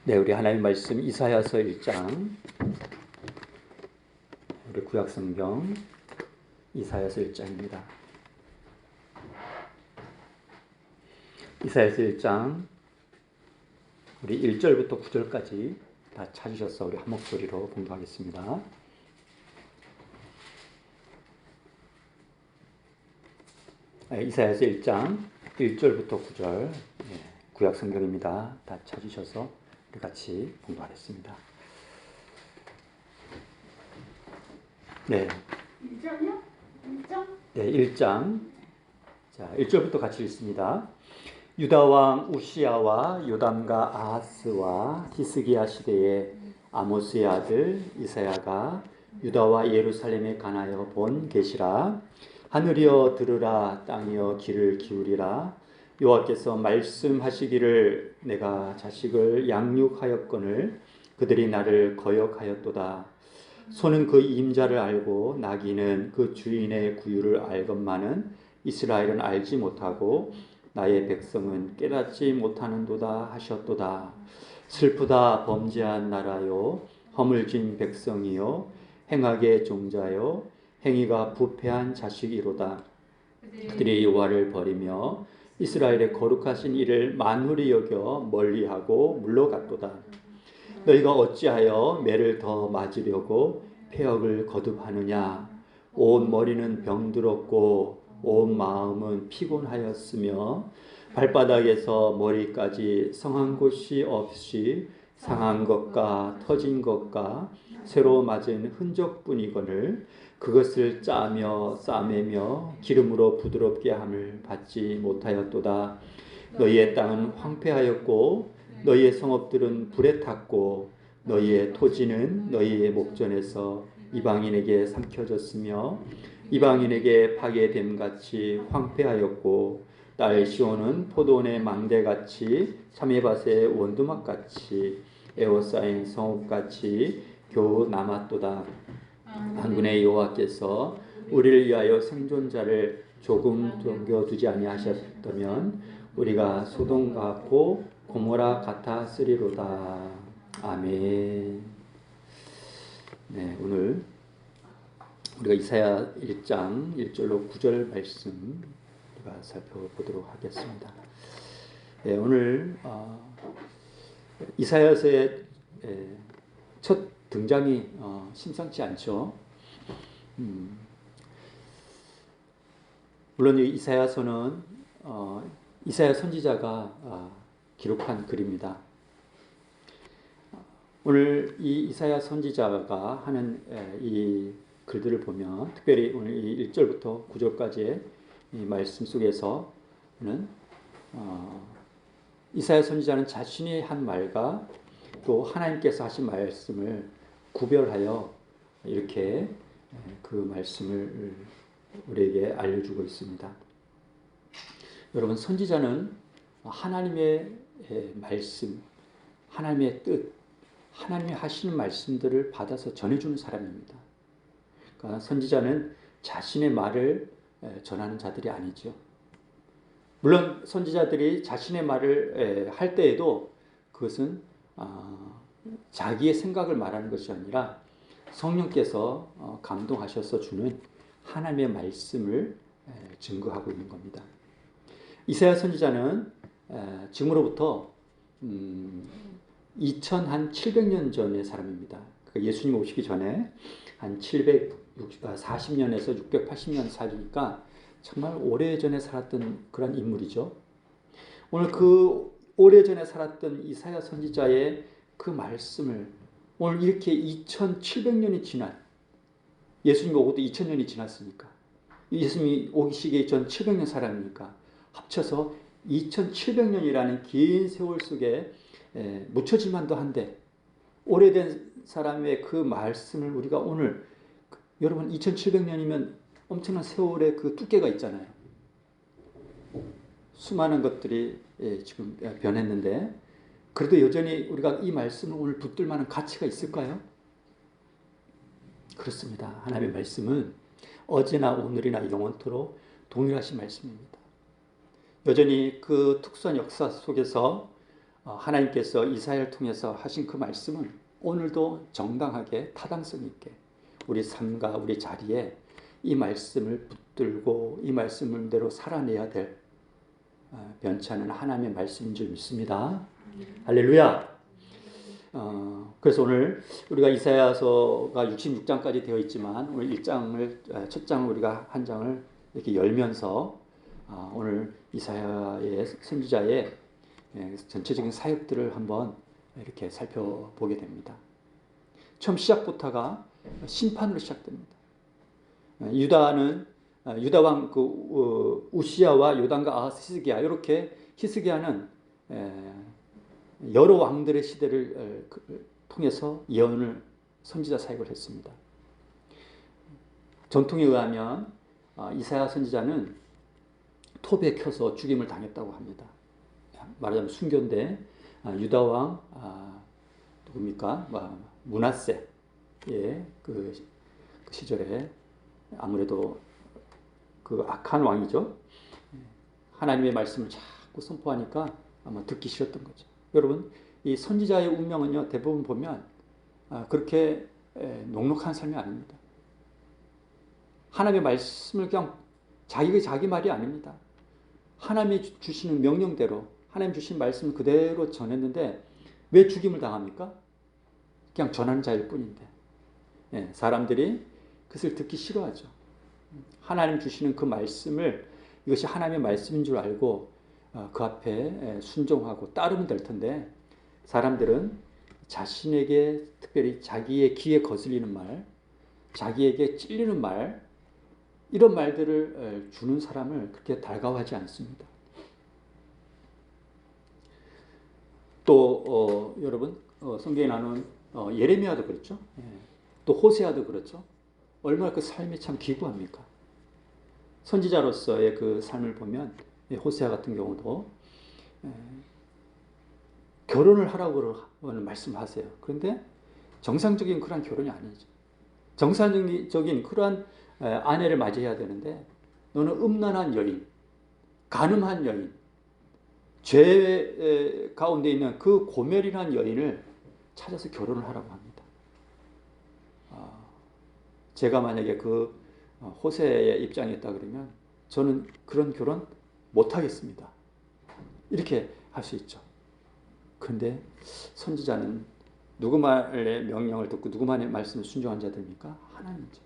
네, 우리 하나님 말씀 이사야서 1장, 우리 구약성경 이사야서 1장입니다. 이사야서 1장, 우리 1절부터 9절까지 다 찾으셔서 우리 한 목소리로 공부하겠습니다. 이사야서 1장 1절부터 9절 구약성경입니다. 다 찾으셔서 우리 같이 공부하겠습니다. 네. 1장이요? 1장? 네, 1장. 자, 1절부터 같이 읽습니다. 유다 왕 우시야와 요담과 아하스와 히스기야 시대에 아모스의 아들 이사야가 유다와 예루살렘에 관하여 본 계시라. 하늘이여 들으라, 땅이여 귀를 기울이라. 여호와께서 말씀하시기를 내가 자식을 양육하였거늘 그들이 나를 거역하였도다. 소는 그 임자를 알고 나귀는 그 주인의 구유를 알건만은 이스라엘은 알지 못하고 나의 백성은 깨닫지 못하는도다 하셨도다. 슬프다 범죄한 나라요 허물진 백성이요 행악의 종자요 행위가 부패한 자식이로다. 그들이 여호와를 버리며 이스라엘의 거룩하신 이를 만홀히 여겨 멀리하고 물러갔도다. 너희가 어찌하여 매를 더 맞으려고 폐역을 거듭하느냐. 온 머리는 병들었고 온 마음은 피곤하였으며 발바닥에서 머리까지 성한 곳이 없이 상한 것과 터진 것과 새로 맞은 흔적뿐이거늘 그것을 짜며 싸매며 기름으로 부드럽게 함을 받지 못하였도다. 너희의 땅은 황폐하였고 너희의 성읍들은 불에 탔고 너희의 토지는 너희의 목전에서 이방인에게 삼켜졌으며 이방인에게 파괴됨같이 황폐하였고 딸 시온은 포도원의 망대같이 참외밭의 원두막같이 에워싸인 성읍같이 겨우 남았도다. 만군의 여호와께서 우리를 위하여 생존자를 조금 남겨두지 아니하셨다면 우리가 소돔 같고 고모라 같았으리로다. 아멘. 네, 오늘 우리가 이사야 1장 1절로 9절 말씀 우리가 살펴보도록 하겠습니다. 네, 오늘 이사야서의 첫 등장이 심상치 않죠. 물론 이 이사야서는 이사야 선지자가 기록한 글입니다. 오늘 이 이사야 선지자가 하는 이 글들을 보면 특별히 오늘 이 1절부터 9절까지의 이 말씀 속에서는 이사야 선지자는 자신이 한 말과 또 하나님께서 하신 말씀을 구별하여 이렇게 그 말씀을 우리에게 알려주고 있습니다. 여러분, 선지자는 하나님의 말씀, 하나님의 뜻, 하나님이 하시는 말씀들을 받아서 전해주는 사람입니다. 그러니까 선지자는 자신의 말을 전하는 자들이 아니죠. 물론 선지자들이 자신의 말을 할 때에도 그것은 자기의 생각을 말하는 것이 아니라 성령께서 감동하셔서 주는 하나님의 말씀을 증거하고 있는 겁니다. 이사야 선지자는 지금으로부터 2700년 전의 사람입니다. 예수님 오시기 전에 한 740년에서 680년 살이니까 정말 오래전에 살았던 그런 인물이죠. 오늘 그 오래전에 살았던 이사야 선지자의 그 말씀을 오늘 이렇게 2700년이 지난, 예수님이 오고도 2000년이 지났으니까 예수님이 오시기에 1700년 살았으니까 합쳐서 2700년이라는 긴 세월 속에 묻혀질만도 한데 오래된 사람의 그 말씀을 우리가 오늘 여러분 2700년이면 엄청난 세월의 그 두께가 있잖아요. 수많은 것들이 지금 변했는데 그래도 여전히 우리가 이 말씀을 오늘 붙들 만한 가치가 있을까요? 그렇습니다. 하나님의 말씀은 어제나 오늘이나 영원토록 동일하신 말씀입니다. 여전히 그 특수한 역사 속에서 하나님께서 이사야를 통해서 하신 그 말씀은 오늘도 정당하게 타당성 있게 우리 삶과 우리 자리에 이 말씀을 붙들고 이 말씀대로 살아내야 될 변치 않은 하나님의 말씀인 줄 믿습니다. 할렐루야. 그래서 오늘 우리가 이사야서가 66장까지 되어 있지만 오늘 1장을 첫 장을 우리가 한 장을 이렇게 열면서 오늘 이사야의 선지자의 전체적인 사역들을 한번 이렇게 살펴보게 됩니다. 처음 시작부터가 심판으로 시작됩니다. 유다 왕 우시야와 요담과 아하스 히스기야, 이렇게 히스기야는 여러 왕들의 시대를 통해서 예언을 선지자 사역을 했습니다. 전통에 의하면 이사야 선지자는 톱에 켜서 죽임을 당했다고 합니다. 말하자면 순교인데 유다 왕 누굽니까? 므낫세의 그 시절에 아무래도 그 악한 왕이죠. 하나님의 말씀을 자꾸 선포하니까 아마 듣기 싫었던 거죠. 여러분, 이 선지자의 운명은요, 대부분 보면 그렇게 녹록한 삶이 아닙니다. 하나님의 말씀을 그냥 자기 말이 아닙니다. 하나님이 주시는 명령대로 하나님 주신 말씀을 그대로 전했는데 왜 죽임을 당합니까? 그냥 전하는 자일 뿐인데 사람들이 그것을 듣기 싫어하죠. 하나님 주시는 그 말씀을 이것이 하나님의 말씀인 줄 알고 그 앞에 순종하고 따르면 될 텐데 사람들은 자신에게 특별히 자기의 귀에 거슬리는 말, 자기에게 찔리는 말, 이런 말들을 주는 사람을 그렇게 달가워하지 않습니다. 또 여러분 성경에 나오는 예레미야도 그렇죠. 또 호세아도 그렇죠. 얼마나 그 삶이 참 기구합니까? 선지자로서의 그 삶을 보면 호세아 같은 경우도 결혼을 하라고 말씀하세요. 그런데 정상적인 그런 결혼이 아니죠. 정상적인 그러한 아내를 맞이해야 되는데 너는 음란한 여인, 간음한 여인, 죄 가운데 있는 그 고멜이라는 여인을 찾아서 결혼을 하라고 합니다. 제가 만약에 그 호세의 입장이었다 그러면 저는 그런 결혼 못하겠습니다. 이렇게 할 수 있죠. 그런데 선지자는 누구 말의 명령을 듣고 누구 말의 말씀을 순종한 자들입니까? 하나님이죠.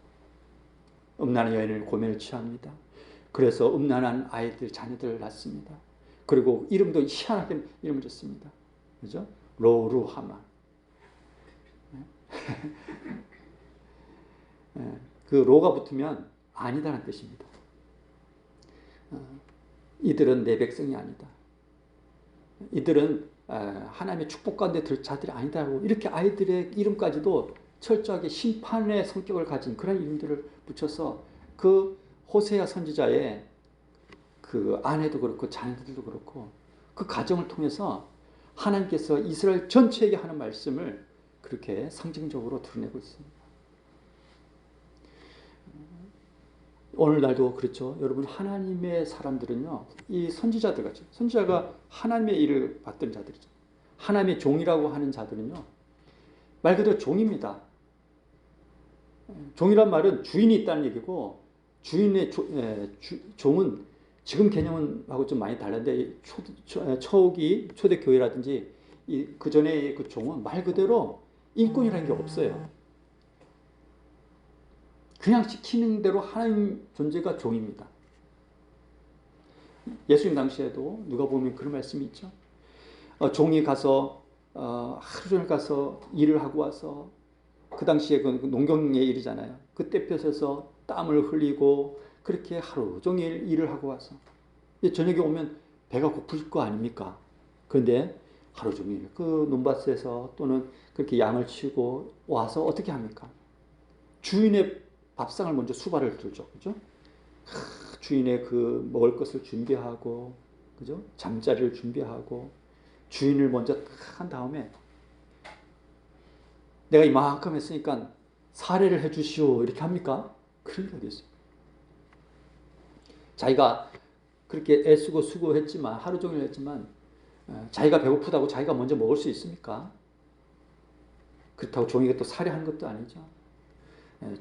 음란한 여인을 고멜을 취합니다. 그래서 음란한 아이들, 자녀들을 낳습니다. 그리고 이름도 희한하게 이름을 줬습니다. 그죠? 로루하마. 그 로가 붙으면 아니다라는 뜻입니다. 이들은 내 백성이 아니다. 이들은 하나님의 축복 가운데 들 자들이 아니다라고 이렇게 아이들의 이름까지도 철저하게 심판의 성격을 가진 그런 이름들을 붙여서 그 호세아 선지자의 그 아내도 그렇고 자녀들도 그렇고 그 가정을 통해서 하나님께서 이스라엘 전체에게 하는 말씀을 그렇게 상징적으로 드러내고 있습니다. 오늘날도 그렇죠. 여러분, 하나님의 사람들은요, 이 선지자들 같죠. 선지자가 하나님의 일을 받던 자들이죠. 하나님의 종이라고 하는 자들은요, 말 그대로 종입니다. 종이란 말은 주인이 있다는 얘기고, 주인의 종은 지금 개념하고 좀 많이 다른데, 초대 교회라든지 그 전에 그 종은 말 그대로 인권이라는 게 없어요. 그냥 시키는 대로 하나님 존재가 종입니다. 예수님 당시에도 누가 보면 그런 말씀이 있죠. 종이 가서 하루 종일 가서 일을 하고 와서 그 당시에 그 농경의 일이잖아요. 그때 볕에서 땀을 흘리고 그렇게 하루 종일 일을 하고 와서 저녁에 오면 배가 고플 거 아닙니까? 그런데 하루 종일 그 논밭에서 또는 그렇게 양을 치고 와서 어떻게 합니까? 주인의 밥상을 먼저 수발을 들죠. 그죠? 주인의 그 먹을 것을 준비하고, 그죠? 잠자리를 준비하고, 주인을 먼저 한 다음에 내가 이만큼 했으니까 사례를 해주시오. 이렇게 합니까? 그런 게 어디 있어요? 자기가 그렇게 애쓰고 수고했지만, 하루 종일 했지만, 자기가 배고프다고 자기가 먼저 먹을 수 있습니까? 그렇다고 종에게 또 살해하는 것도 아니죠.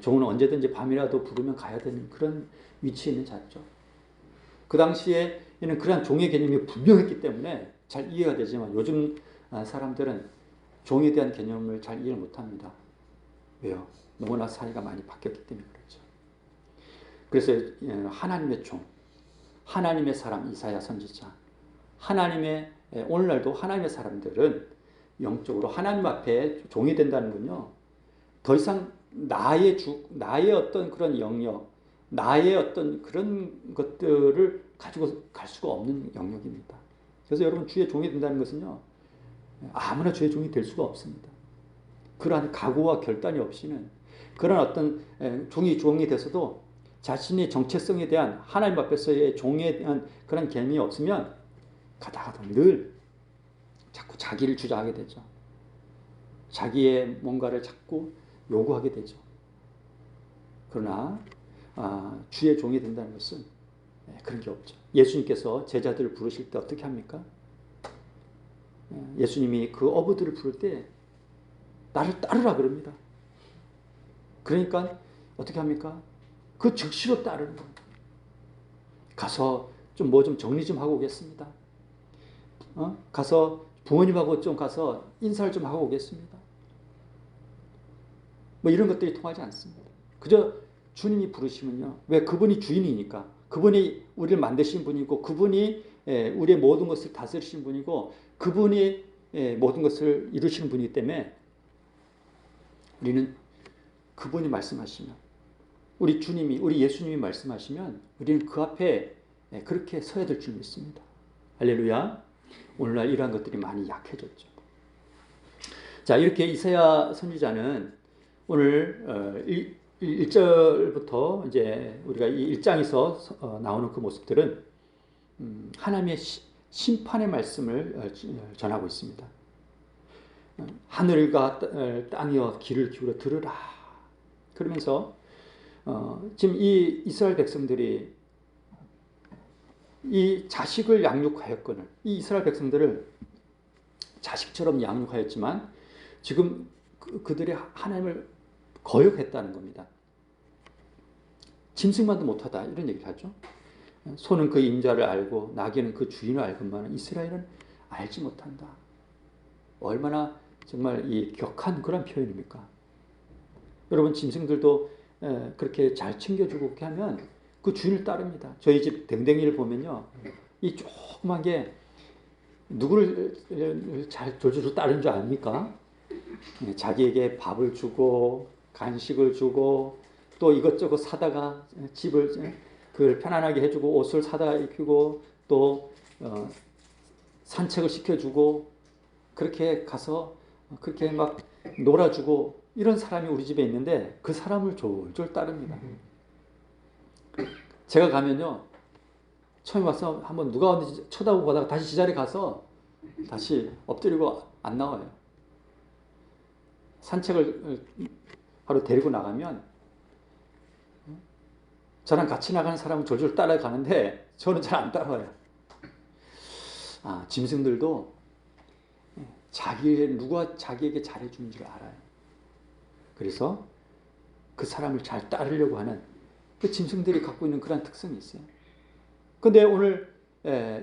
종은 언제든지 밤이라도 부르면 가야 되는 그런 위치에 있는 자죠. 그 당시에는 그러한 종의 개념이 분명했기 때문에 잘 이해가 되지만 요즘 사람들은 종에 대한 개념을 잘 이해를 못합니다. 왜요? 너무나 사회가 많이 바뀌었기 때문에 그렇죠. 그래서 하나님의 종, 하나님의 사람 이사야 선지자, 오늘날도 하나님의 사람들은 영적으로 하나님 앞에 종이 된다는 건요. 더 이상 나의 어떤 그런 영역, 나의 어떤 그런 것들을 가지고 갈 수가 없는 영역입니다. 그래서 여러분 주의 종이 된다는 것은요. 아무나 주의 종이 될 수가 없습니다. 그러한 각오와 결단이 없이는 그런 어떤 종이 돼서도 자신의 정체성에 대한 하나님 앞에서의 종에 대한 그런 개념이 없으면 가다가다 늘 자꾸 자기를 주장하게 되죠. 자기의 뭔가를 자꾸 요구하게 되죠. 그러나 주의 종이 된다는 것은 그런 게 없죠. 예수님께서 제자들을 부르실 때 어떻게 합니까? 예수님이 그 어부들을 부를 때 나를 따르라 그럽니다. 그러니까 어떻게 합니까? 그 즉시로 따르는 겁니다. 가서 좀 정리 좀 하고 오겠습니다. 가서 부모님하고 좀 가서 인사를 좀 하고 오겠습니다. 뭐 이런 것들이 통하지 않습니다. 그저 주님이 부르시면요. 왜? 그분이 주인이니까. 그분이 우리를 만드신 분이고 그분이 우리의 모든 것을 다스리신 분이고 그분이 모든 것을 이루시는 분이기 때문에 우리는 그분이 말씀하시면 우리 주님이 우리 예수님이 말씀하시면 우리는 그 앞에 그렇게 서야 될 줄 믿습니다. 할렐루야. 오늘날 이러한 것들이 많이 약해졌죠. 자, 이렇게 이사야 선지자는 오늘 1절부터 이제 우리가 이 1장에서 나오는 그 모습들은 하나님의 심판의 말씀을 전하고 있습니다. 하늘과 땅이여 귀를 기울여 들으라. 그러면서 지금 이 이스라엘 백성들이 이 자식을 양육하였거늘 이 이스라엘 백성들을 자식처럼 양육하였지만 지금 그들이 하나님을 거역했다는 겁니다. 짐승만도 못하다 이런 얘기를 하죠. 소는 그 임자를 알고 나귀는 그 주인을 알건만은 이스라엘은 알지 못한다. 얼마나 정말 이 격한 그런 표현입니까? 여러분 짐승들도 그렇게 잘 챙겨주고 그렇게 하면 그 주인을 따릅니다. 저희 집 댕댕이를 보면요. 이 조그만 게 누구를 잘 조주로 따르는 줄 아닙니까? 자기에게 밥을 주고 간식을 주고 또 이것저것 사다가 집을 그걸 편안하게 해주고 옷을 사다 입히고 또 산책을 시켜주고 그렇게 가서 그렇게 막 놀아주고 이런 사람이 우리 집에 있는데 그 사람을 졸졸 따릅니다. 제가 가면요 처음에 와서 한번 누가 왔는지 쳐다보고 가다가 다시 지자리에 가서 다시 엎드리고 안 나와요. 산책을 하러 데리고 나가면 저랑 같이 나가는 사람은 졸졸 따라가는데 저는 잘 안 따라와요. 짐승들도 누가 자기에게 잘해주는지를 알아요. 그래서 그 사람을 잘 따르려고 하는 그 짐승들이 갖고 있는 그런 특성이 있어요. 그런데 오늘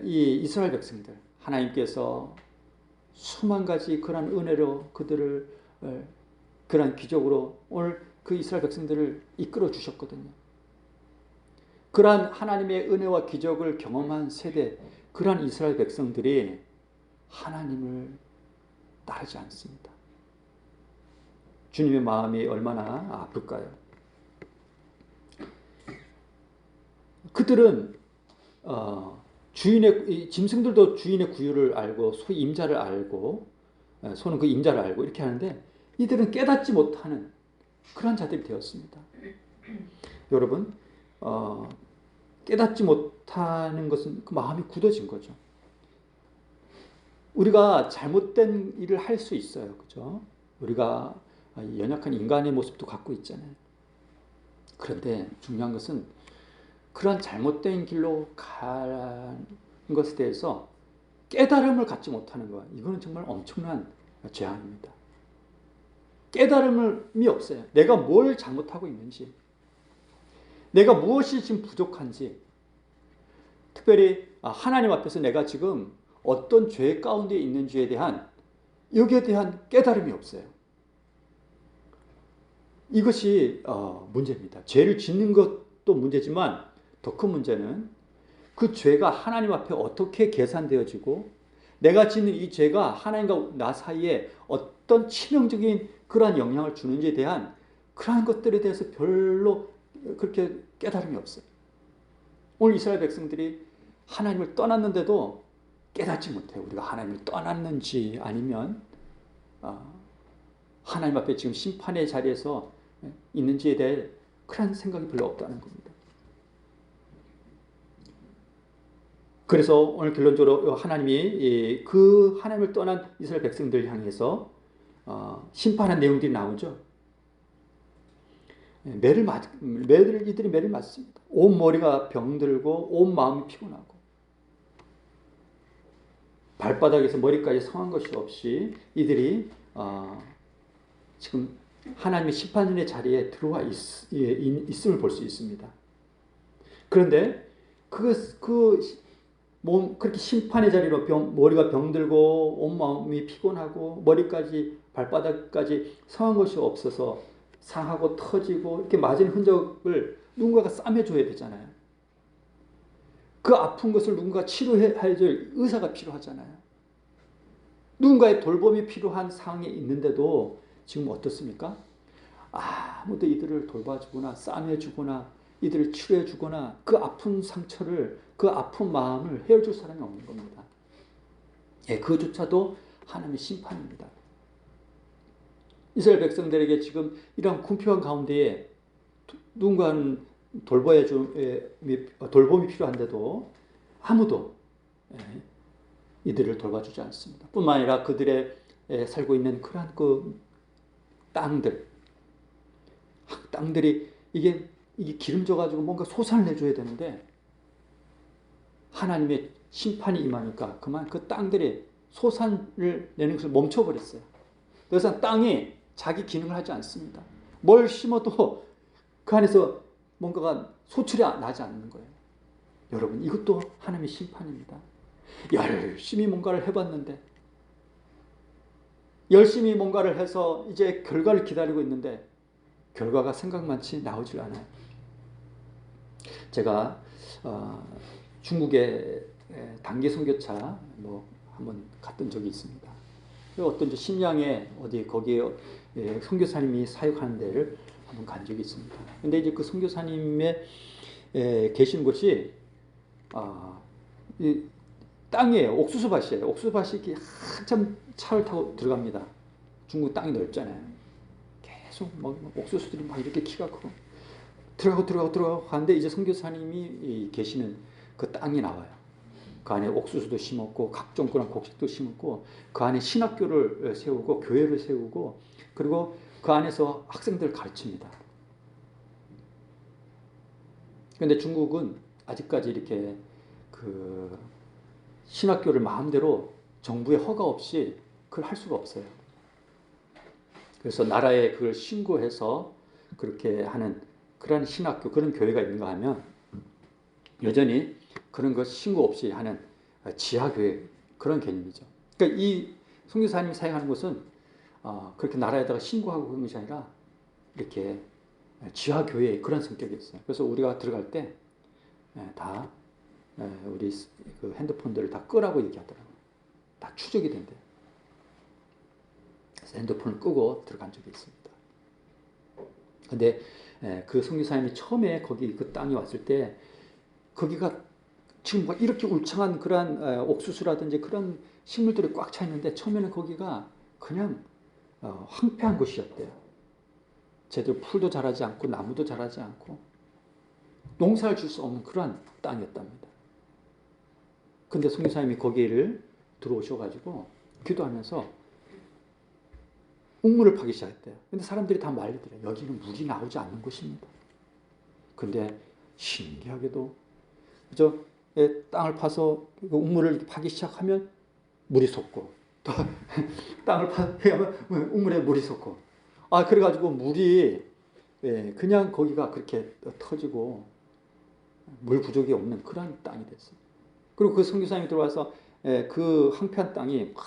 이 이스라엘 백성들 하나님께서 수만 가지 그런 은혜로 그들을 그런 기적으로 오늘 그 이스라엘 백성들을 이끌어 주셨거든요. 그러한 하나님의 은혜와 기적을 경험한 세대, 그러한 이스라엘 백성들이 하나님을 따르지 않습니다. 주님의 마음이 얼마나 아플까요? 그들은 짐승들도 주인의 구유를 알고 소위 임자를 알고 소는 그 임자를 알고 이렇게 하는데 이들은 깨닫지 못하는 그런 자들이 되었습니다. 여러분 깨닫지 못하는 것은 그 마음이 굳어진 거죠. 우리가 잘못된 일을 할 수 있어요. 그죠? 우리가 연약한 인간의 모습도 갖고 있잖아요. 그런데 중요한 것은 그런 잘못된 길로 가는 것에 대해서 깨달음을 갖지 못하는 것, 이거는 정말 엄청난 재앙입니다. 깨달음이 없어요. 내가 뭘 잘못하고 있는지, 내가 무엇이 지금 부족한지, 특별히 하나님 앞에서 내가 지금 어떤 죄 가운데 있는지에 대한, 여기에 대한 깨달음이 없어요. 이것이 문제입니다. 죄를 짓는 것도 문제지만 더 큰 문제는 그 죄가 하나님 앞에 어떻게 계산되어지고 내가 짓는 이 죄가 하나님과 나 사이에 어떤 치명적인 그러한 영향을 주는지에 대한 그러한 것들에 대해서 별로 그렇게 깨달음이 없어요. 오늘 이스라엘 백성들이 하나님을 떠났는데도 깨닫지 못해요. 우리가 하나님을 떠났는지 아니면 하나님 앞에 지금 심판의 자리에서 있는지에 대해 그런 생각이 별로 없다는 겁니다. 그래서 오늘 결론적으로 하나님이 그 하나님을 떠난 이스라엘 백성들 향해서 심판한 내용들이 나오죠. 이들이 매를 맞습니다. 온 머리가 병들고 온 마음이 피곤하고 발바닥에서 머리까지 상한 것이 없이 이들이 지금 하나님의 심판의 자리에 들어와 있음을 볼 수 있습니다. 그런데 그렇게 심판의 자리로 머리가 병들고 온 마음이 피곤하고 머리까지 발바닥까지 상한 것이 없어서 상하고 터지고 이렇게 맞은 흔적을 누군가가 싸매줘야 되잖아요. 그 아픈 것을 누군가 치료해줄 의사가 필요하잖아요. 누군가의 돌봄이 필요한 상황에 있는데도 지금 어떻습니까? 아무도 이들을 돌봐주거나 싸매주거나 이들을 치료해주거나 그 아픈 상처를, 그 아픈 마음을 헤어줄 사람이 없는 겁니다. 그조차도 하나님의 심판입니다. 이스라엘 백성들에게 지금 이런 궁핍한 가운데에 누군가는 돌봄이 필요한데도 아무도 이들을 돌봐주지 않습니다. 뿐만 아니라 그들의 살고 있는 그러한 그 땅들이 이게 기름져가지고 뭔가 소산을 내줘야 되는데 하나님의 심판이 임하니까 그만 그 땅들이 소산을 내는 것을 멈춰버렸어요. 더 이상 땅이 자기 기능을 하지 않습니다. 뭘 심어도 그 안에서 뭔가가 소출이 나지 않는 거예요. 여러분, 이것도 하나님의 심판입니다. 열심히 뭔가를 해봤는데, 열심히 뭔가를 해서 이제 결과를 기다리고 있는데 결과가 생각만치 나오질 않아요. 제가 중국의 단기 선교차 한번 갔던 적이 있습니다. 어떤 심양에 거기에 선교사님이 사역하는 데를 한번 간 적이 있습니다. 근데 이제 그 선교사님의 계신 곳이 이 땅이에요. 옥수수밭이에요. 옥수수밭이 이렇게 한참 차를 타고 들어갑니다. 중국 땅이 넓잖아요. 계속 옥수수들이 막 이렇게 키가 크고 들어가고 가는데 이제 선교사님이 계시는 그 땅이 나와요. 그 안에 옥수수도 심었고 각종 그런 곡식도 심었고 그 안에 신학교를 세우고 교회를 세우고 그리고 그 안에서 학생들을 가르칩니다. 그런데 중국은 아직까지 이렇게 그 신학교를 마음대로 정부의 허가 없이 그걸 할 수가 없어요. 그래서 나라에 그걸 신고해서 그렇게 하는 그런 신학교, 그런 교회가 있는가 하면 여전히 그런 것 신고 없이 하는 지하교회 그런 개념이죠. 그러니까 이 선교사님이 사용하는 것은 그렇게 나라에다가 신고하고 그런 것이 아니라 이렇게 지하교회의 그런 성격이 있어요. 그래서 우리가 들어갈 때 다 우리 그 핸드폰들을 다 끄라고 얘기하더라고요. 다 추적이 된대요. 그래서 핸드폰을 끄고 들어간 적이 있습니다. 근데 그 선교사님이 처음에 거기 그 땅에 왔을 때 거기가 지금 막 이렇게 울창한 그런 옥수수라든지 그런 식물들이 꽉 차 있는데 처음에는 거기가 그냥 황폐한 곳이었대요. 제대로 풀도 자라지 않고 나무도 자라지 않고 농사를 줄 수 없는 그러한 땅이었답니다. 근데 선교사님이 거기를 들어오셔가지고 기도하면서 옥물을 파기 시작했대요. 근데 사람들이 다 말리더래요. 여기는 물이 나오지 않는 곳입니다. 근데 신기하게도 땅을 파서 옥물을 파기 시작하면 물이 솟고 또 땅을 파하면 우물에 물이 솟고 그래가지고 물이 그냥 거기가 그렇게 터지고 물 부족이 없는 그런 땅이 됐어요. 그리고 그 선교사님이 들어와서 그 황폐한 땅이 막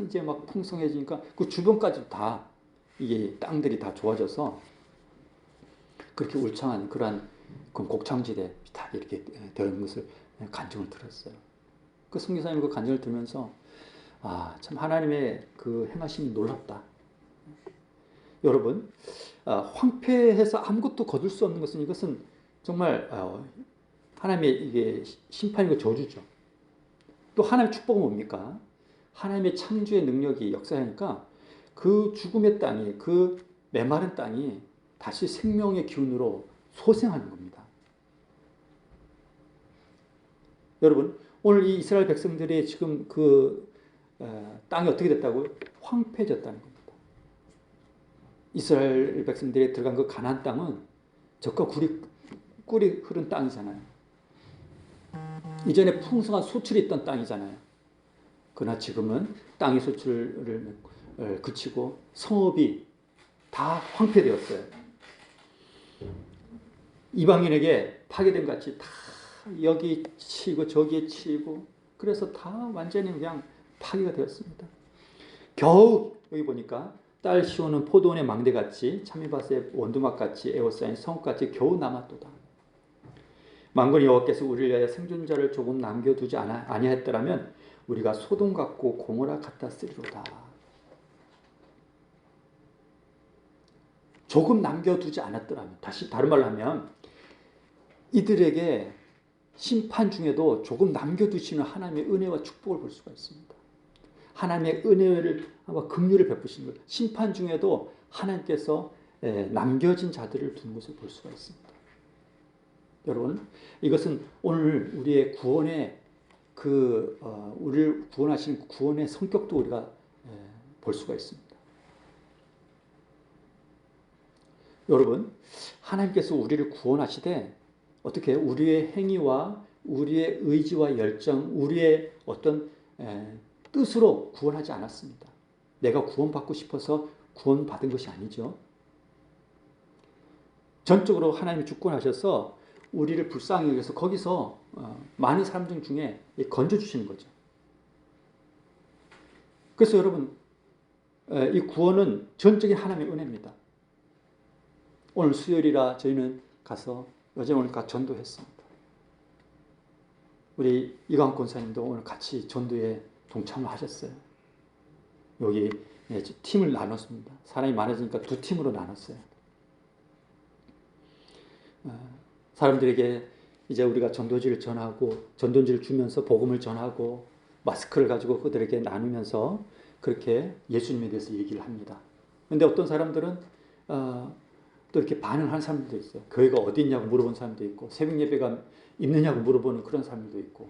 이제 막 풍성해지니까 그 주변까지 다 이게 땅들이 다 좋아져서 그렇게 울창한 그러한 그 곡창지대 다 이렇게 되어 있는 것을 간증을 들었어요. 그 선교사님이 그 간증을 들으면서 참 하나님의 그 행하심이 놀랍다. 여러분, 황폐해서 아무것도 거둘 수 없는 것은 이것은 정말 하나님의 이게 심판이고 저주죠. 또 하나님의 축복은 뭡니까? 하나님의 창조의 능력이 역사하니까 그 죽음의 땅이, 그 메마른 땅이 다시 생명의 기운으로 소생하는 겁니다. 여러분, 오늘 이 이스라엘 백성들이 지금 그 땅이 어떻게 됐다고요? 황폐해졌다는 겁니다. 이스라엘 백성들이 들어간 그 가나안 땅은 젖과 꿀이 흐른 땅이잖아요. 이전에 풍성한 소출이 있던 땅이잖아요. 그러나 지금은 땅의 소출을 그치고 성읍이 다 황폐되었어요. 이방인에게 파괴된 같이 다 여기 치고 저기에 치고 그래서 다 완전히 그냥 파괴가 되었습니다. 겨우 여기 보니까 딸 시온은 포도원의 망대같이 참미밭의 원두막같이 에워싸인 성읍같이 겨우 남았도다. 만군의 여호와께서 우리를 위하여 생존자를 조금 남겨두지 아니하였더라면 우리가 소돔 같고 고모라 같았으리로다. 조금 남겨두지 않았더라면, 다시 다른 말로 하면 이들에게 심판 중에도 조금 남겨두시는 하나님의 은혜와 축복을 볼 수가 있습니다. 하나님의 은혜를 긍휼을 베푸시는 것, 심판 중에도 하나님께서 남겨진 자들을 두는 것을 볼 수가 있습니다. 여러분, 이것은 오늘 우리의 구원의 우리를 구원하시는 구원의 성격도 우리가 볼 수가 있습니다. 여러분, 하나님께서 우리를 구원하시되 어떻게 우리의 행위와 우리의 의지와 열정, 우리의 어떤 뜻으로 구원하지 않았습니다. 내가 구원받고 싶어서 구원받은 것이 아니죠. 전적으로 하나님이 주권하셔서 우리를 불쌍히 여겨서 거기서 많은 사람들 중에 건져주시는 거죠. 그래서 여러분, 이 구원은 전적인 하나님의 은혜입니다. 오늘 수요일이라 저희는 가서 어제 오늘 전도했습니다. 우리 이광 권사님도 오늘 같이 전도에 동참을 하셨어요. 여기 팀을 나눴습니다. 사람이 많아지니까 두 팀으로 나눴어요. 사람들에게 이제 우리가 전도지를 전하고 전도지를 주면서 복음을 전하고 마스크를 가지고 그들에게 나누면서 그렇게 예수님에 대해서 얘기를 합니다. 그런데 어떤 사람들은 또 이렇게 반응하는 사람들도 있어요. 교회가 어디 있냐고 물어본 사람도 있고 새벽 예배가 있느냐고 물어보는 그런 사람들도 있고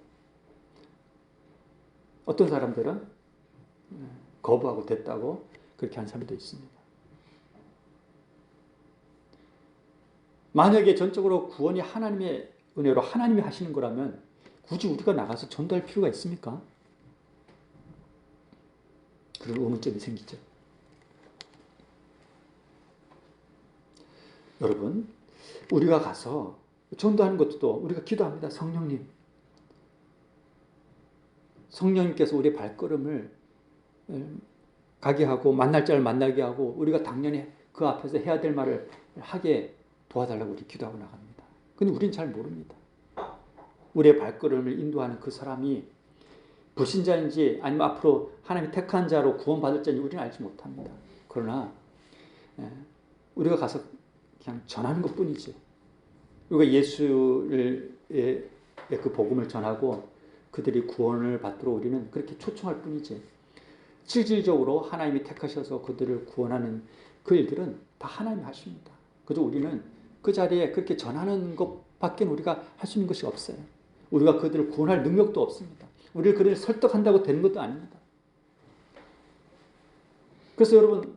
어떤 사람들은 거부하고 됐다고 그렇게 하는 사람도 있습니다. 만약에 전적으로 구원이 하나님의 은혜로 하나님이 하시는 거라면 굳이 우리가 나가서 전도할 필요가 있습니까? 그런 의문점이 생기죠. 여러분, 우리가 가서 전도하는 것도 우리가 기도합니다. 성령님께서 우리의 발걸음을 가게 하고 만날 자를 만나게 하고 우리가 당연히 그 앞에서 해야 될 말을 하게 도와달라고 우리 기도하고 나갑니다. 근데 우리는 잘 모릅니다. 우리의 발걸음을 인도하는 그 사람이 불신자인지 아니면 앞으로 하나님이 택한 자로 구원받을 자인지 우리는 알지 못합니다. 그러나 우리가 가서 그냥 전하는 것뿐이지. 우리가 예수의 그 복음을 전하고 그들이 구원을 받도록 우리는 그렇게 초청할 뿐이지. 실질적으로 하나님이 택하셔서 그들을 구원하는 그 일들은 다 하나님이 하십니다. 그저 우리는 그 자리에 그렇게 전하는 것밖에 우리가 할 수 있는 것이 없어요. 우리가 그들을 구원할 능력도 없습니다. 우리를 그들을 설득한다고 되는 것도 아닙니다. 그래서 여러분,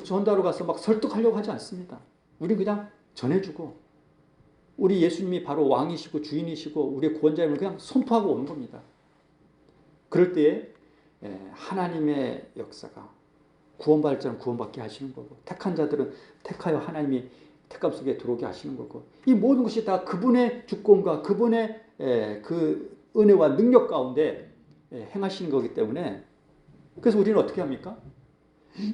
전도하러 가서 막 설득하려고 하지 않습니다. 우리는 그냥 전해주고 우리 예수님이 바로 왕이시고 주인이시고 우리의 구원자임을 그냥 선포하고 오는 겁니다. 그럴 때에 하나님의 역사가 구원받을 자는 구원받게 하시는 거고 택한 자들은 택하여 하나님이 택감 속에 들어오게 하시는 거고 이 모든 것이 다 그분의 주권과 그분의 그 은혜와 능력 가운데 행하시는 거기 때문에 그래서 우리는 어떻게 합니까?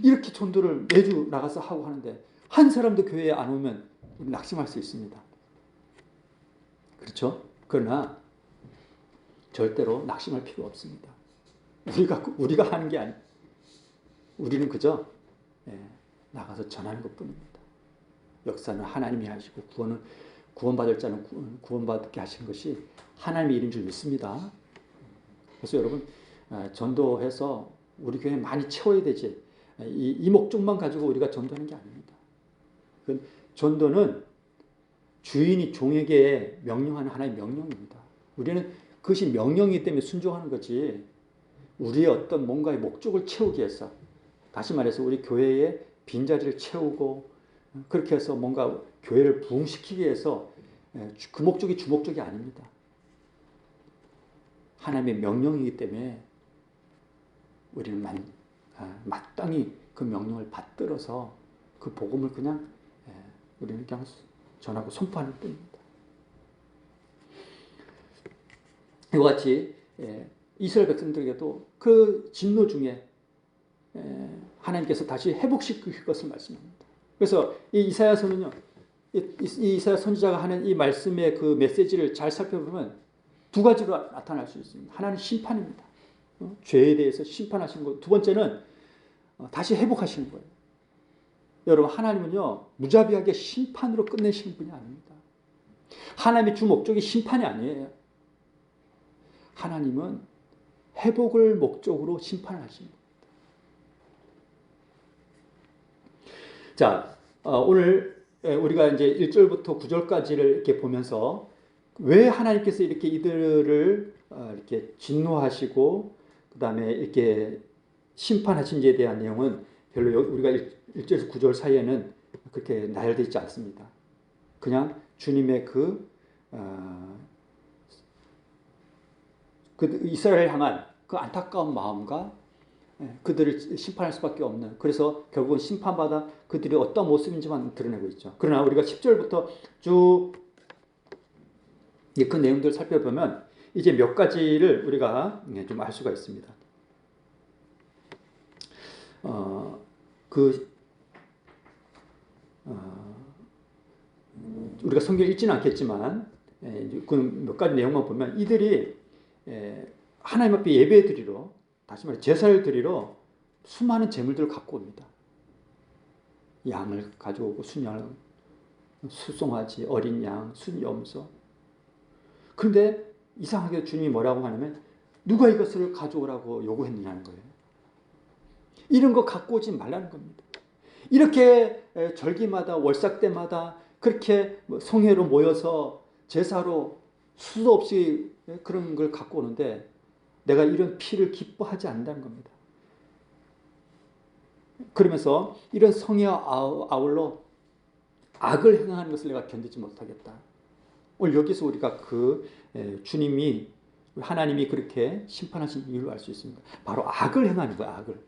이렇게 전도를 매주 나가서 하고 하는데 한 사람도 교회에 안 오면 낙심할 수 있습니다. 그렇죠? 그러나 절대로 낙심할 필요 없습니다. 우리가 하는 게 아니에요. 우리는 그저 나가서 전하는 것뿐입니다. 역사는 하나님이 하시고 구원받을 자는 구원받게 하시는 것이 하나님의 일인 줄 믿습니다. 그래서 여러분 전도해서 우리 교회 많이 채워야 되지 이 목적만 가지고 우리가 전도하는 게 아닙니다. 전도는 주인이 종에게 명령하는 하나의 명령입니다. 우리는 그것이 명령이기 때문에 순종하는 거지 우리의 어떤 뭔가의 목적을 채우기 위해서 다시 말해서 우리 교회의 빈자리를 채우고 그렇게 해서 뭔가 교회를 부흥시키기 위해서 그 목적이 주목적이 아닙니다. 하나님의 명령이기 때문에 우리는 마땅히 그 명령을 받들어서 그 복음을 그냥 우리는 그냥 전하고 선포하는 뿐입니다. 이와 같이 이스라엘 백성들에게도 그 진노 중에 하나님께서 다시 회복시킬 것을 말씀합니다. 그래서 이 이사야서는요, 이 이사야 선지자가 하는 이 말씀의 그 메시지를 잘 살펴보면 두 가지로 나타날 수 있습니다. 하나는 심판입니다. 죄에 대해서 심판하시는 것. 두 번째는 다시 회복하시는 거예요. 여러분 하나님은요 무자비하게 심판으로 끝내시는 분이 아닙니다. 하나님의 주 목적이 심판이 아니에요. 하나님은 회복을 목적으로 심판을 하십니다. 자, 오늘 우리가 이제 1절부터 9절까지를 이렇게 보면서 왜 하나님께서 이렇게 이들을 이렇게 진노하시고 그 다음에 이렇게 심판하신지에 대한 내용은 별로 우리가 1절에서 9절 사이에는 그렇게 나열되어 있지 않습니다. 그냥 주님의 그 이스라엘을 향한 그 안타까운 마음과 그들을 심판할 수밖에 없는 그래서 결국은 심판받아 그들이 어떤 모습인지만 드러내고 있죠. 그러나 우리가 10절부터 쭉 그 내용들을 살펴보면 이제 몇 가지를 우리가 좀 알 수가 있습니다. 우리가 성경을 읽지는 않겠지만 그 몇 가지 내용만 보면 이들이 하나님 앞에 예배드리러 다시 말해 제사를 드리러 수많은 제물들을 갖고 옵니다. 양을 가져오고 순양, 수송아지, 어린 양, 순염소. 그런데 이상하게 주님이 뭐라고 하냐면 누가 이것을 가져오라고 요구했느냐는 거예요. 이런 거 갖고 오지 말라는 겁니다. 이렇게 절기마다 월삭 때마다 그렇게 성회로 모여서 제사로 수도 없이 그런 걸 갖고 오는데 내가 이런 피를 기뻐하지 않는다는 겁니다. 그러면서 이런 성회와 아울러 악을 행하는 것을 내가 견디지 못하겠다. 오늘 여기서 우리가 그 주님이 하나님이 그렇게 심판하신 이유를 알 수 있습니다. 바로 악을 행하는 거예요. 악을.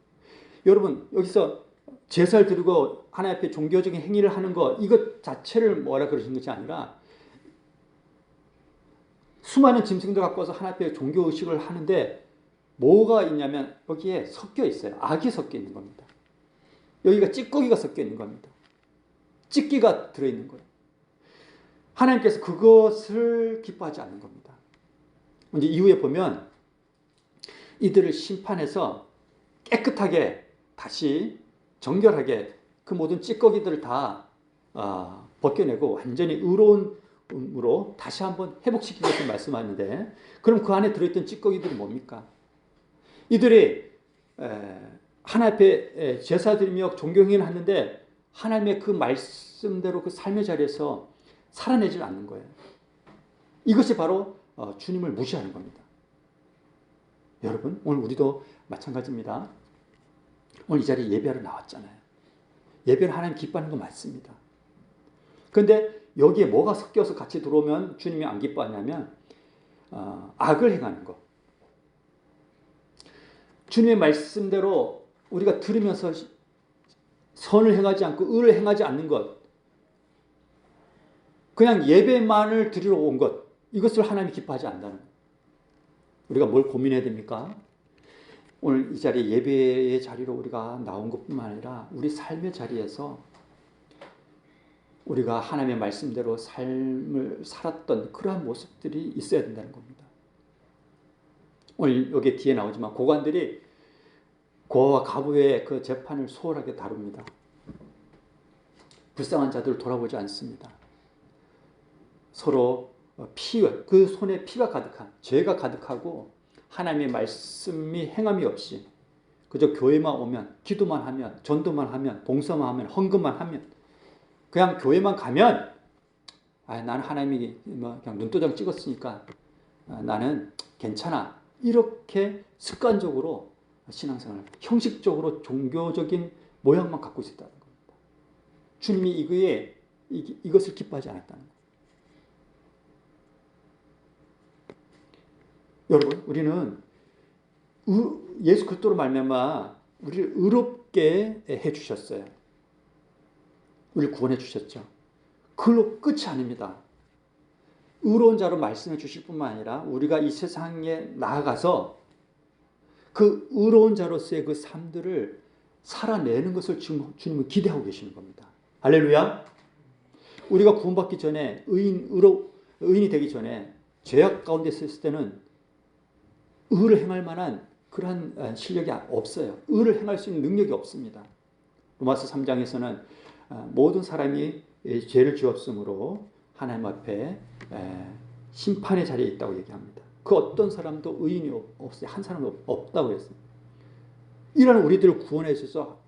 여러분 여기서 제사를 드리고 하나님 앞에 종교적인 행위를 하는 것 이것 자체를 뭐라 그러신 것이 아니라 수많은 짐승들 갖고 와서 하나님 앞에 종교의식을 하는데 뭐가 있냐면 여기에 섞여 있어요. 악이 섞여 있는 겁니다. 여기가 찌꺼기가 섞여 있는 겁니다. 찌끼가 들어있는 거예요. 하나님께서 그것을 기뻐하지 않는 겁니다. 이제 이후에 보면 이들을 심판해서 깨끗하게 다시 정결하게 그 모든 찌꺼기들을 다 벗겨내고 완전히 의로움으로 다시 한번 회복시키겠다고 말씀하는데 그럼 그 안에 들어있던 찌꺼기들이 뭡니까? 이들이 하나님 앞에 제사드리며 종교행위를 하는데 하나님의 그 말씀대로 그 삶의 자리에서 살아내질 않는 거예요. 이것이 바로 주님을 무시하는 겁니다. 여러분 오늘 우리도 마찬가지입니다. 오늘 이 자리에 예배하러 나왔잖아요. 예배를 하나님 기뻐하는 거 맞습니다. 그런데 여기에 뭐가 섞여서 같이 들어오면 주님이 안 기뻐하냐면 악을 행하는 거. 주님의 말씀대로 우리가 들으면서 선을 행하지 않고 의를 행하지 않는 것, 그냥 예배만을 드리러 온 것, 이것을 하나님이 기뻐하지 않는다는 것. 우리가 뭘 고민해야 됩니까? 오늘 이 자리, 예배의 자리로 우리가 나온 것뿐만 아니라 우리 삶의 자리에서 우리가 하나님의 말씀대로 삶을 살았던 그러한 모습들이 있어야 된다는 겁니다. 오늘 여기 뒤에 나오지만 고관들이 고아와 과부의 그 재판을 소홀하게 다룹니다. 불쌍한 자들을 돌아보지 않습니다. 서로 그 손에 피가 가득한, 죄가 가득하고 하나님의 말씀이 행함이 없이 그저 교회만 오면, 기도만 하면, 전도만 하면, 봉사만 하면, 헌금만 하면, 그냥 교회만 가면 나는 하나님이 그냥 눈도장 찍었으니까 나는 괜찮아, 이렇게 습관적으로 신앙생활, 형식적으로 종교적인 모양만 갖고 있었다는 겁니다. 주님이 이것을 기뻐하지 않았다는 겁니다. 여러분, 우리는 예수 그리스도로 말미암아 우리를 의롭게 해주셨어요. 우리를 구원해 주셨죠. 그걸로 끝이 아닙니다. 의로운 자로 말씀해 주실 뿐만 아니라 우리가 이 세상에 나아가서 그 의로운 자로서의 그 삶들을 살아내는 것을 주님은 기대하고 계시는 겁니다. 할렐루야. 우리가 구원받기 전에 의인이 되기 전에 죄악 가운데 있을 때는 의를 행할 만한 그러한 실력이 없어요. 의를 행할 수 있는 능력이 없습니다. 로마서 3장에서는 모든 사람이 죄를 지었으므로 하나님 앞에 심판의 자리에 있다고 얘기합니다. 그 어떤 사람도 의인이 없어요. 한 사람도 없다고 했어요. 이런 우리들을 구원해 주셔서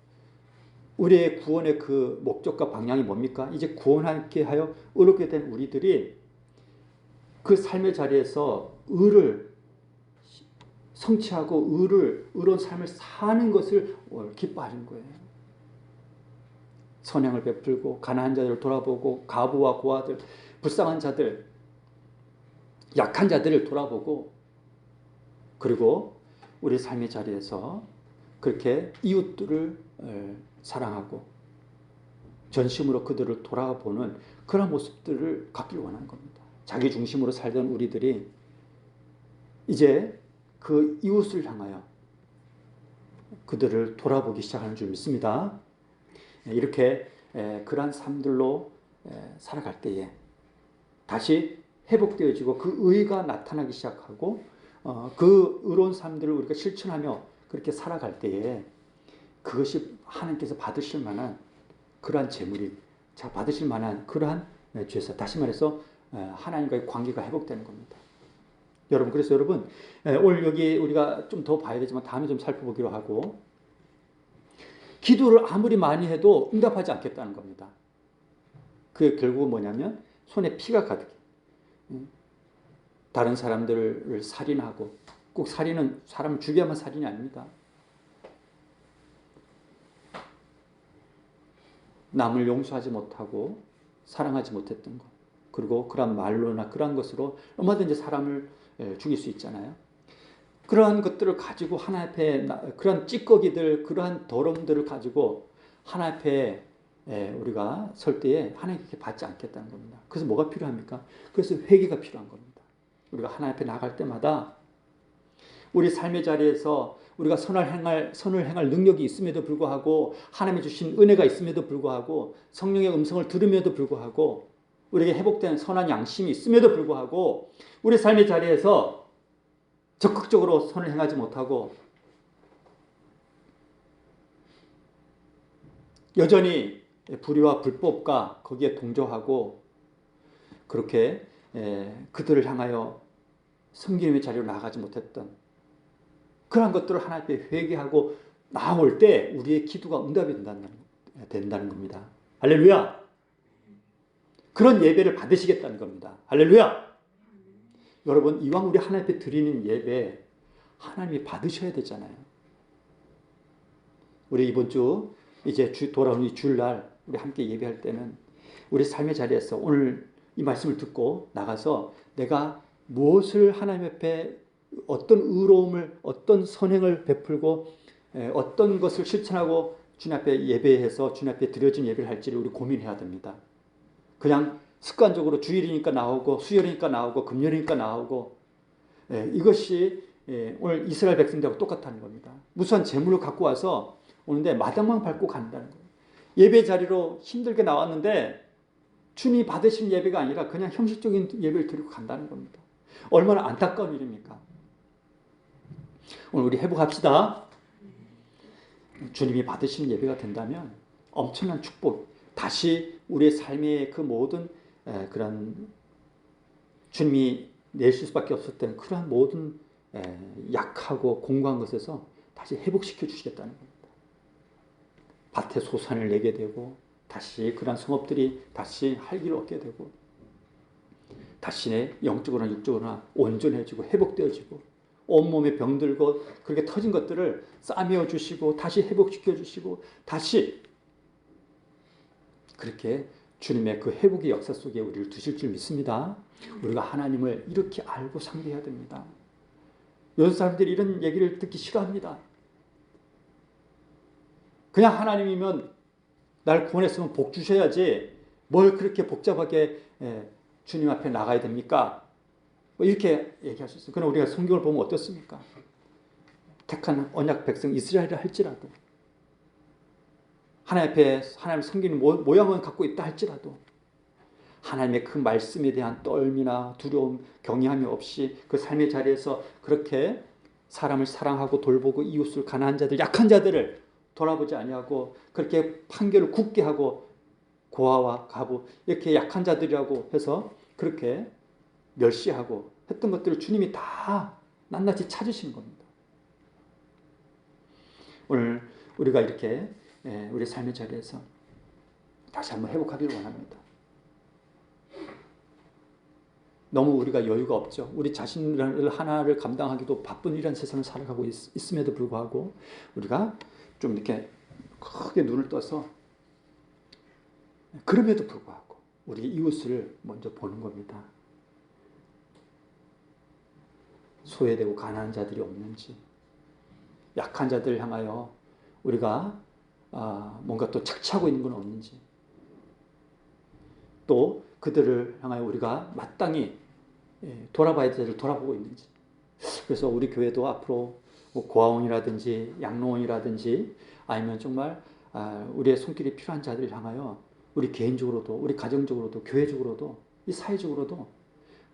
우리의 구원의 그 목적과 방향이 뭡니까? 이제 구원하게 하여 의롭게 된 우리들이 그 삶의 자리에서 의를 성취하고 의로운 삶을 사는 것을 기뻐하는 거예요. 선행을 베풀고 가난한 자들을 돌아보고 과부와 고아들, 불쌍한 자들, 약한 자들을 돌아보고, 그리고 우리 삶의 자리에서 그렇게 이웃들을 사랑하고 전심으로 그들을 돌아보는 그런 모습들을 갖길 원하는 겁니다. 자기 중심으로 살던 우리들이 이제 그 이웃을 향하여 그들을 돌아보기 시작하는 줄 믿습니다. 이렇게 그러한 삶들로 살아갈 때에 다시 회복되어지고 그 의가 나타나기 시작하고 그 의로운 삶들을 우리가 실천하며 그렇게 살아갈 때에 그것이 하나님께서 받으실 만한 그러한 재물이 받으실 만한 그러한 죄사, 다시 말해서 하나님과의 관계가 회복되는 겁니다. 여러분, 그래서 여러분 오늘 여기 우리가 좀 더 봐야 되지만 다음에 좀 살펴보기로 하고, 기도를 아무리 많이 해도 응답하지 않겠다는 겁니다. 그게 결국은 뭐냐면 손에 피가 가득해. 다른 사람들을 살인하고, 꼭 살인은 사람을 죽여야만 살인이 아닙니다. 남을 용서하지 못하고 사랑하지 못했던 것, 그리고 그런 말로나 그런 것으로 얼마든지 사람을 죽일 수 있잖아요. 그러한 것들을 가지고 하나님 앞에, 그러한 찌꺼기들, 그러한 더러움들을 가지고 하나님 앞에 우리가 설 때에 하나님께 받지 않겠다는 겁니다. 그래서 뭐가 필요합니까? 그래서 회개가 필요한 겁니다. 우리가 하나님 앞에 나갈 때마다 우리 삶의 자리에서 우리가 선을 행할 능력이 있음에도 불구하고, 하나님이 주신 은혜가 있음에도 불구하고, 성령의 음성을 들음에도 불구하고, 우리에게 회복된 선한 양심이 있음에도 불구하고 우리 삶의 자리에서 적극적으로 선을 행하지 못하고 여전히 불의와 불법과 거기에 동조하고 그렇게 그들을 향하여 섬기는 자리로 나아가지 못했던 그런 것들을 하나님께 회개하고 나올 때 우리의 기도가 응답이 된다는 겁니다. 할렐루야! 그런 예배를 받으시겠다는 겁니다. 할렐루야! 여러분, 이왕 우리 하나님 앞에 드리는 예배 하나님이 받으셔야 되잖아요. 우리 이번 주 이제 돌아오는 이 주일날 우리 함께 예배할 때는 우리 삶의 자리에서 오늘 이 말씀을 듣고 나가서 내가 무엇을 하나님 앞에 어떤 의로움을, 어떤 선행을 베풀고 어떤 것을 실천하고 주님 앞에 예배해서 주님 앞에 드려진 예배를 할지를 우리 고민해야 됩니다. 그냥 습관적으로 주일이니까 나오고 수요일이니까 나오고 금요일이니까 나오고 이것이 오늘 이스라엘 백성들하고 똑같다는 겁니다. 무수한 재물을 갖고 와서 오는데 마당만 밟고 간다는 거예요. 예배 자리로 힘들게 나왔는데 주님이 받으신 예배가 아니라 그냥 형식적인 예배를 드리고 간다는 겁니다. 얼마나 안타까운 일입니까? 오늘 우리 회복합시다. 주님이 받으신 예배가 된다면 엄청난 축복, 다시 우리의 삶의 그 모든 그런 주님이 내실 수밖에 없었던 그러한 모든 약하고 공고한 것에서 다시 회복시켜 주시겠다는 겁니다. 밭에 소산을 내게 되고 다시 그러한 성읍들이 다시 활기를 얻게 되고 다시 내 영적으로나 육적으로나 온전해지고 회복되어지고 온몸에 병들고 그렇게 터진 것들을 싸매어 주시고 다시 회복시켜 주시고 다시 그렇게 주님의 그 회복의 역사 속에 우리를 두실 줄 믿습니다. 우리가 하나님을 이렇게 알고 상대해야 됩니다. 요즘 사람들이 이런 얘기를 듣기 싫어합니다. 그냥 하나님이면 날 구원했으면 복 주셔야지 뭘 그렇게 복잡하게 주님 앞에 나가야 됩니까? 뭐 이렇게 얘기할 수 있어요. 그러나 우리가 성경을 보면 어떻습니까? 택한 언약 백성 이스라엘을 할지라도 하나님 앞에 하나님 섬기는 모양은 갖고 있다 할지라도 하나님의 그 말씀에 대한 떨미나 두려움, 경외함이 없이 그 삶의 자리에서 그렇게 사람을 사랑하고 돌보고 이웃을 가난한 자들, 약한 자들을 돌아보지 아니하고 그렇게 판결을 굳게 하고 고아와 가부 이렇게 약한 자들이라고 해서 그렇게 멸시하고 했던 것들을 주님이 다 낱낱이 찾으신 겁니다. 오늘 우리가 이렇게 우리 삶의 자리에서 다시 한번 회복하기를 원합니다. 너무 우리가 여유가 없죠. 우리 자신을 하나를 감당하기도 바쁜 이런 세상을 살아가고 있음에도 불구하고 우리가 좀 이렇게 크게 눈을 떠서 그럼에도 불구하고 우리 이웃을 먼저 보는 겁니다. 소외되고 가난한 자들이 없는지, 약한 자들을 향하여 우리가 뭔가 또 착취하고 있는 건 없는지, 또 그들을 향하여 우리가 마땅히 돌아봐야 될 자를 돌아보고 있는지. 그래서 우리 교회도 앞으로 뭐 고아원이라든지 양로원이라든지 아니면 정말 우리의 손길이 필요한 자들을 향하여 우리 개인적으로도 우리 가정적으로도 교회적으로도 이 사회적으로도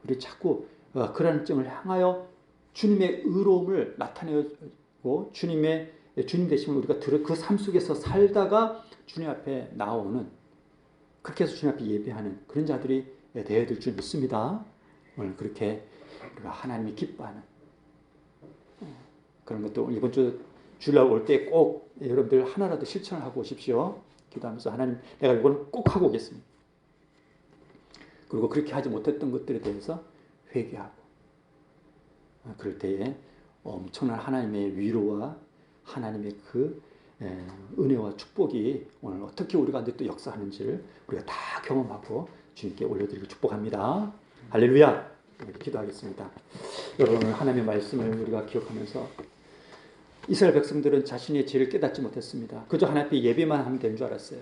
우리 자꾸 그런 점을 향하여 주님의 의로움을 나타내고 주님 되심을 우리가 그 삶 속에서 살다가 주님 앞에 나오는, 그렇게 해서 주님 앞에 예배하는 그런 자들이 되어야 될 줄 믿습니다. 오늘 그렇게 우리가 하나님이 기뻐하는 그런 것도 이번 주 주일날 올 때 꼭 여러분들 하나라도 실천을 하고 오십시오. 기도하면서 하나님, 내가 이건 꼭 하고 오겠습니다. 그리고 그렇게 하지 못했던 것들에 대해서 회개하고, 그럴 때에 엄청난 하나님의 위로와 하나님의 그 은혜와 축복이 오늘 어떻게 우리 가운데 또 역사하는지를 우리가 다 경험하고 주님께 올려드리고 축복합니다. 할렐루야. 기도하겠습니다. 여러분, 하나님의 말씀을 우리가 기억하면서 이스라엘 백성들은 자신의 죄를 깨닫지 못했습니다. 그저 하나님 앞에 예배만 하면 되는 줄 알았어요.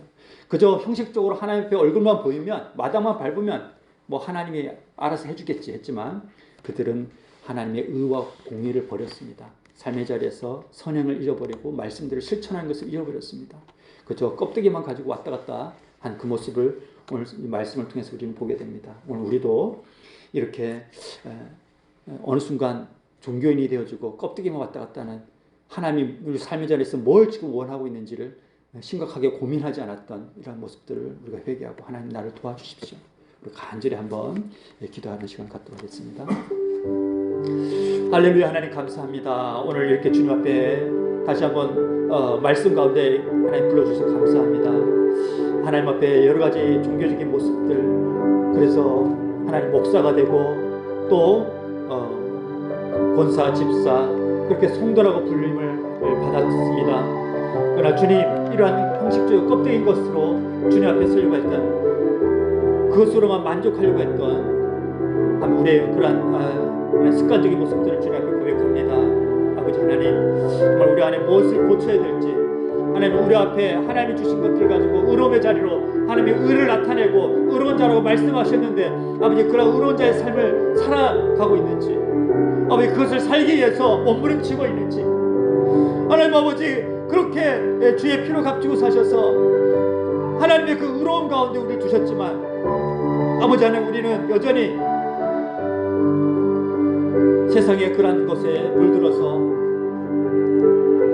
그저 형식적으로 하나님 앞에 얼굴만 보이면, 마당만 밟으면 뭐 하나님이 알아서 해주겠지 했지만 그들은 하나님의 의와 공의를 버렸습니다. 삶의 자리에서 선행을 잃어버리고 말씀들을 실천하는 것을 잃어버렸습니다. 그저 껍데기만 가지고 왔다 갔다 한 그 모습을 오늘 이 말씀을 통해서 우리는 보게 됩니다. 오늘 우리도 이렇게 어느 순간 종교인이 되어지고 껍데기만 왔다 갔다 하는, 하나님 우리 삶의 자리에서 뭘 지금 원하고 있는지를 심각하게 고민하지 않았던 이런 모습들을 우리가 회개하고 하나님 나를 도와주십시오. 우리 간절히 한번 기도하는 시간 갖도록 하겠습니다. 할렐루야. 하나님 감사합니다. 오늘 이렇게 주님 앞에 다시 한번 말씀 가운데 하나님 불러주셔서 감사합니다. 하나님 앞에 여러 가지 종교적인 모습들, 그래서 하나님 목사가 되고 또 권사, 집사 그렇게 성도라고 불림을 받았습니다. 그러나 주님, 이러한 형식적 껍데기인 것으로 주님 앞에 서려고 했던, 그것으로만 만족하려고 했던 우리의 그러한 습관적인 모습들을 주님 앞에 고백합니다. 아버지 하나님, 정말 우리 안에 무엇을 고쳐야 될지 하나님, 우리 앞에 하나님이 주신 것들 가지고 의로움의 자리로 하나님의 의를 나타내고 의로운 자라고 말씀하셨는데 아버지, 그런 의로운 자의 삶을 살아가고 있는지, 아버지 그것을 살기 위해서 몸부림치고 있는지, 하나님 아버지 그렇게 주의 피로 값지고 사셔서 하나님의 그 의로움 가운데 우리를 두셨지만 아버지 하나님, 우리는 여전히 세상의 그러한 것에 물들어서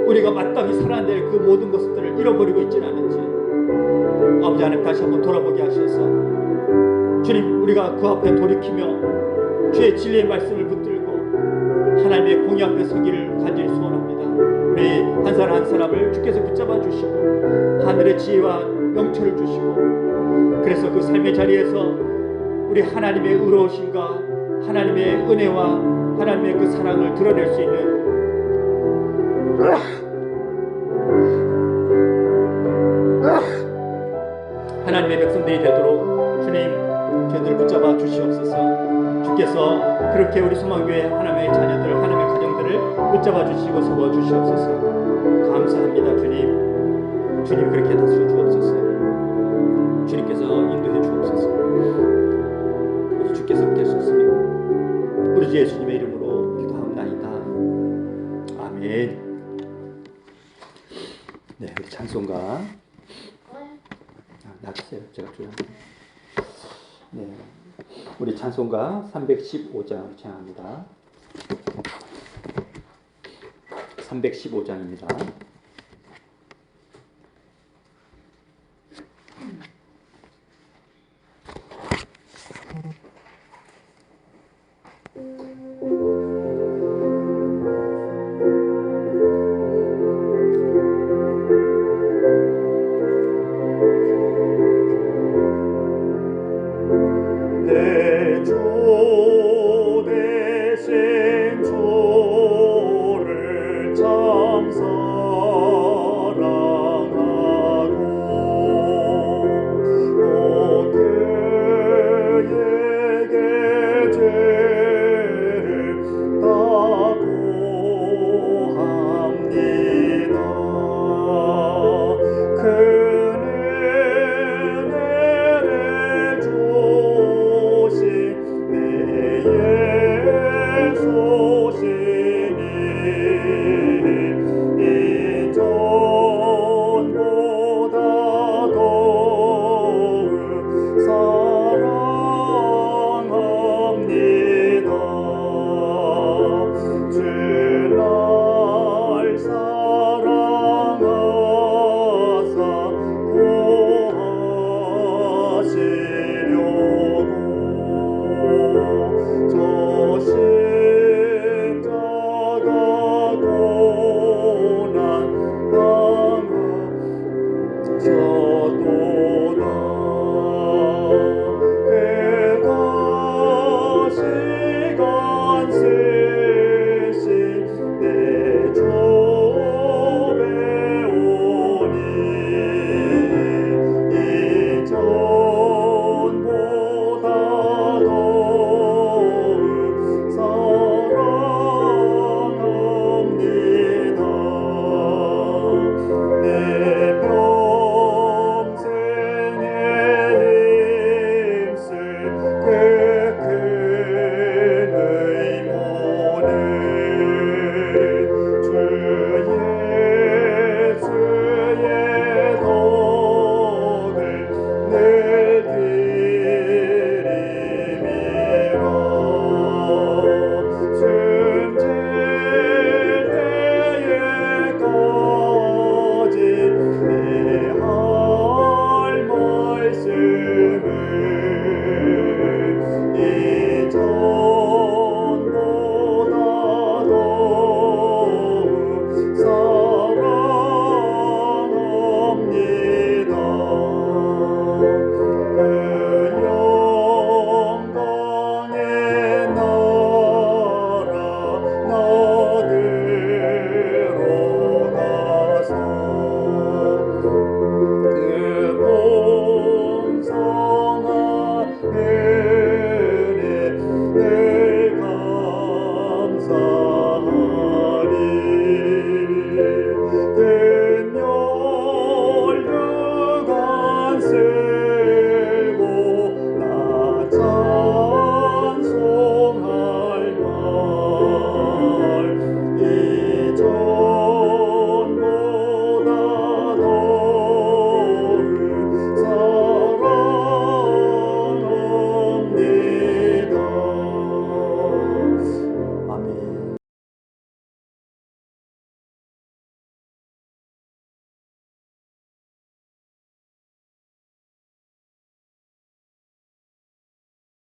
우리가 마땅히 살아야 될 그 모든 것들을 잃어버리고 있지는 않은지 아버지 하나님 다시 한번 돌아보게 하셔서 주님, 우리가 그 앞에 돌이키며 주의 진리의 말씀을 붙들고 하나님의 공의 앞에 서기를 간절히 소원합니다. 우리 한 사람 한 사람을 주께서 붙잡아 주시고 하늘의 지혜와 명철을 주시고, 그래서 그 삶의 자리에서 우리 하나님의 의로우심과 하나님의 은혜와 하나님의 그 사랑을 드러낼 수 있는 하나님의 백성들이 되도록 주님, 저희들을 붙잡아 주시옵소서. 주께서 그렇게 우리 소망교회 하나님의 자녀들, 하나님의 가정들을 붙잡아 주시고 세워 주시옵소서. 감사합니다. 주님, 주님 그렇게 다스려 주옵소서. 주님께서 인도해 주옵소서. 우리 주께서 함께 하셨으며 우리 주 예수님의 이름으로 기도합나이다. 아멘. 네, 우리 찬송가 놔주세요. 제가 줘요. 네, 우리 찬송가 315장 찬양합니다. 315장입니다. 저